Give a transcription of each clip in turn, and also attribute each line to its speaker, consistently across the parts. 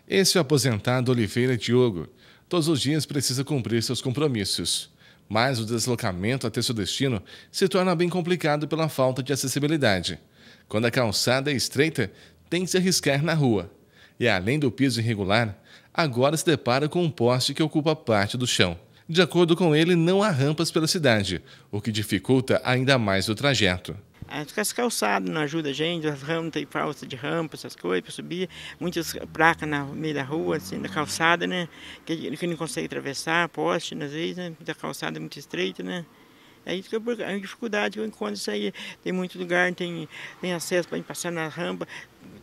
Speaker 1: Esse é o aposentado Oliveira Diogo. Todos os dias precisa cumprir seus compromissos. Mas o deslocamento até seu destino se torna bem complicado pela falta de acessibilidade. Quando a calçada é estreita, tem que se arriscar na rua. E além do piso irregular, agora se depara com um poste que ocupa parte do chão. De acordo com ele, não há rampas pela cidade, o que dificulta ainda mais o trajeto.
Speaker 2: As calçadas não ajudam a gente, as rampas não tem falta de rampa, essas coisas para subir. Muitas placas no meio da rua, assim, da calçada, né? Que não consegue atravessar, poste, às vezes, né? A calçada é muito estreita, né? É isso que é a dificuldade que eu encontro isso aí. Tem muito lugar, tem acesso para passar na rampa,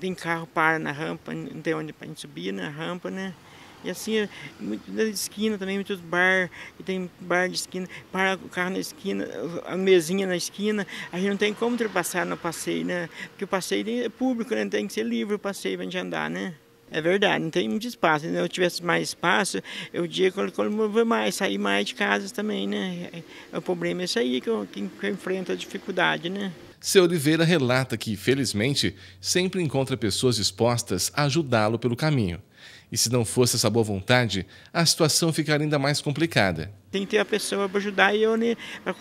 Speaker 2: tem carro para na rampa, não tem onde para subir na rampa, né? E assim, na esquina também, muitos bar, e tem bar de esquina, para o carro na esquina, a mesinha na esquina, a gente não tem como ultrapassar no passeio, né? Porque o passeio é público, né? Tem que ser livre o passeio para a gente andar, né? É verdade, não tem muito espaço. Se eu tivesse mais espaço, eu diria que eu mover mais, sair mais de casa também, né? O problema é isso aí que eu enfrento a dificuldade, né?
Speaker 1: Seu Oliveira relata que, felizmente, sempre encontra pessoas dispostas a ajudá-lo pelo caminho. E se não fosse essa boa vontade, a situação ficaria ainda mais complicada.
Speaker 2: Tem que ter a pessoa para ajudar eu, né, para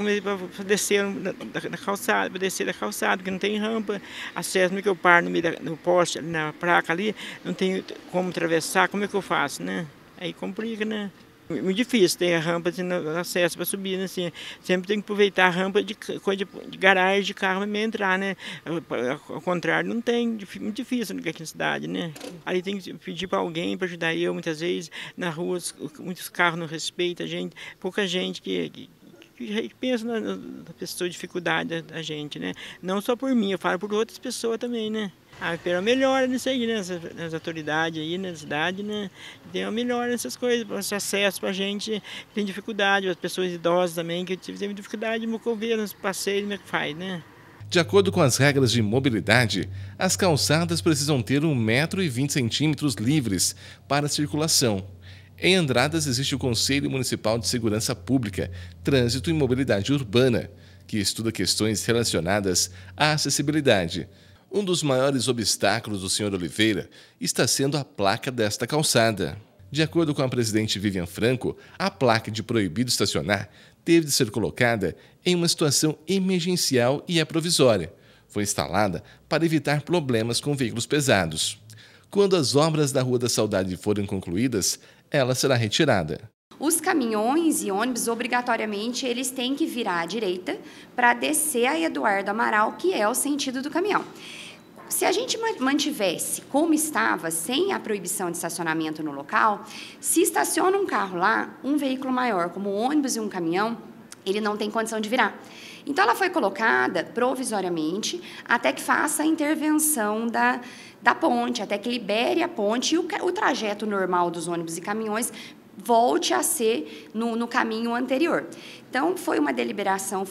Speaker 2: descer da calçada, para descer da calçada, porque não tem rampa, acesso, como é que eu paro no meio no poste, na placa ali, não tem como atravessar, como é que eu faço, né? Aí complica, né? Muito difícil ter a rampa assim, no acesso para subir, né? Assim, sempre tem que aproveitar a rampa de garagem de carro para entrar, né? Ao contrário, não tem, muito difícil aqui na cidade, né? Aí tem que pedir para alguém para ajudar eu, muitas vezes, na rua, muitos carros não respeitam a gente, pouca gente que pensa na pessoa, dificuldade da gente, né? Não só por mim, eu falo por outras pessoas também, né? Pela melhora nisso aí, né? Nas autoridades aí na cidade, né? Tem uma melhora nessas coisas, esse acesso pra gente que tem dificuldade, as pessoas idosas também, que têm dificuldade de mover nos passeios, como é que faz, né?
Speaker 1: De acordo com as regras de mobilidade, as calçadas precisam ter 1,20 m livres para circulação. Em Andradas existe o Conselho Municipal de Segurança Pública, Trânsito e Mobilidade Urbana, que estuda questões relacionadas à acessibilidade. Um dos maiores obstáculos do Sr. Oliveira está sendo a placa desta calçada. De acordo com a presidente Vivian Franco, a placa de proibido estacionar teve de ser colocada em uma situação emergencial e é provisória. Foi instalada para evitar problemas com veículos pesados. Quando as obras da Rua da Saudade forem concluídas, ela será retirada.
Speaker 3: Os caminhões e ônibus, obrigatoriamente, eles têm que virar à direita para descer a Eduardo Amaral, que é o sentido do caminhão. Se a gente mantivesse como estava, sem a proibição de estacionamento no local, se estaciona um carro lá, um veículo maior, como um ônibus e um caminhão, ele não tem condição de virar. Então, ela foi colocada provisoriamente até que faça a intervenção da ponte, até que libere a ponte e o trajeto normal dos ônibus e caminhões volte a ser no caminho anterior. Então, foi uma deliberação,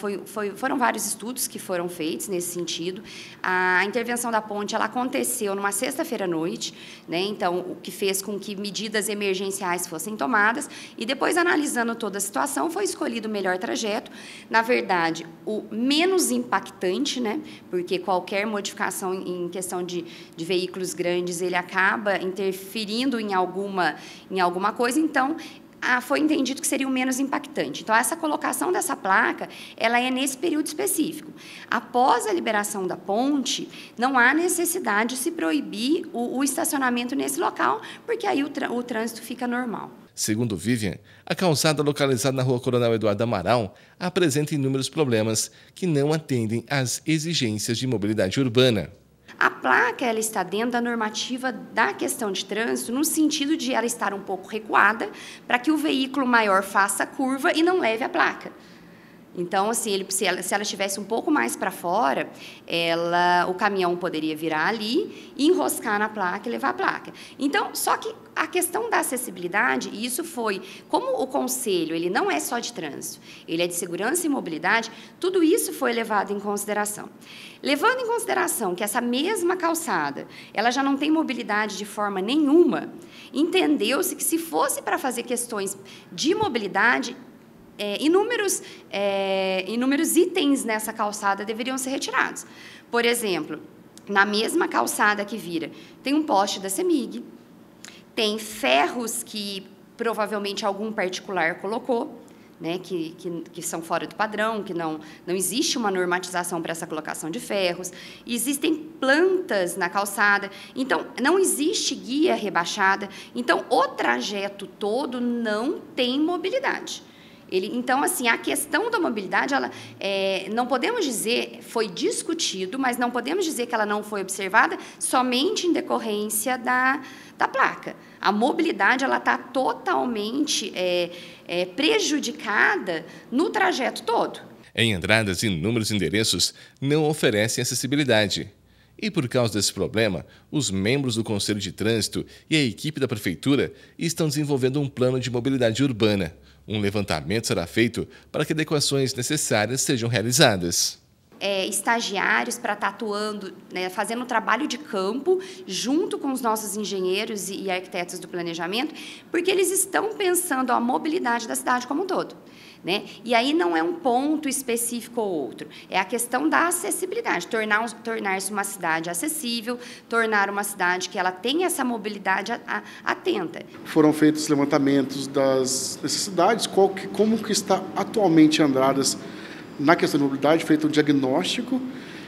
Speaker 3: foram vários estudos que foram feitos nesse sentido. A intervenção da ponte ela aconteceu numa sexta-feira à noite, né? Então, o que fez com que medidas emergenciais fossem tomadas, e depois, analisando toda a situação, foi escolhido o melhor trajeto. Na verdade, o menos impactante, né? Porque qualquer modificação em questão de veículos grandes, ele acaba interferindo em alguma coisa, então, foi entendido que seria o menos impactante. Então, essa colocação dessa placa, ela é nesse período específico. Após a liberação da ponte, não há necessidade de se proibir o estacionamento nesse local, porque aí o trânsito fica normal.
Speaker 1: Segundo Vivian, a calçada localizada na Rua Coronel Eduardo Amaral apresenta inúmeros problemas que não atendem às exigências de mobilidade urbana.
Speaker 3: A placa ela está dentro da normativa da questão de trânsito, no sentido de ela estar um pouco recuada, para que o veículo maior faça a curva e não leve a placa. Então, assim, se ela estivesse um pouco mais para fora, o caminhão poderia virar ali, enroscar na placa e levar a placa. Então, só que a questão da acessibilidade, e isso foi, como o conselho, ele não é só de trânsito, ele é de segurança e mobilidade, tudo isso foi levado em consideração. Levando em consideração que essa mesma calçada, ela já não tem mobilidade de forma nenhuma, entendeu-se que se fosse para fazer questões de mobilidade, inúmeros itens nessa calçada deveriam ser retirados. Por exemplo, na mesma calçada que vira, tem um poste da CEMIG, tem ferros que provavelmente algum particular colocou, né, que são fora do padrão, que não existe uma normatização para essa colocação de ferros. Existem plantas na calçada, então não existe guia rebaixada, então o trajeto todo não tem mobilidade. Então, assim, a questão da mobilidade, não podemos dizer, foi discutido, mas não podemos dizer que ela não foi observada somente em decorrência da placa. A mobilidade está totalmente prejudicada no trajeto todo.
Speaker 1: Em Andradas, inúmeros endereços não oferecem acessibilidade. E por causa desse problema, os membros do Conselho de Trânsito e a equipe da Prefeitura estão desenvolvendo um plano de mobilidade urbana. Um levantamento será feito para que adequações necessárias sejam realizadas.
Speaker 3: Estagiários para estar atuando, né, fazendo um trabalho de campo junto com os nossos engenheiros e arquitetos do planejamento, porque eles estão pensando a mobilidade da cidade como um todo. Né? E aí não é um ponto específico ou outro, é a questão da acessibilidade, tornar-se uma cidade acessível, tornar uma cidade que ela tenha essa mobilidade atenta.
Speaker 4: Foram feitos levantamentos das necessidades, como que está atualmente Andradas na questão de mobilidade, feito um diagnóstico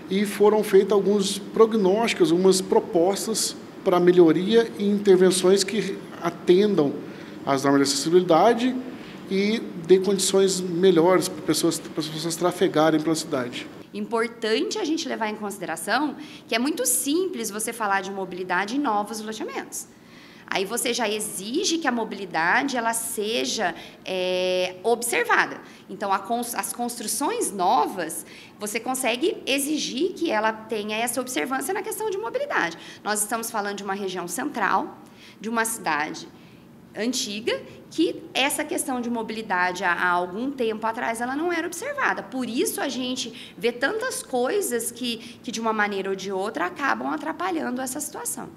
Speaker 4: e foram feitos alguns prognósticos, algumas propostas para melhoria e intervenções que atendam às normas de acessibilidade e dê condições melhores para as pessoas trafegarem pela cidade.
Speaker 3: Importante a gente levar em consideração que é muito simples você falar de mobilidade em novos loteamentos. Aí você já exige que a mobilidade ela seja observada. Então, as construções novas, você consegue exigir que ela tenha essa observância na questão de mobilidade. Nós estamos falando de uma região central, de uma cidade antiga, que essa questão de mobilidade há algum tempo atrás ela não era observada. Por isso a gente vê tantas coisas que de uma maneira ou de outra acabam atrapalhando essa situação.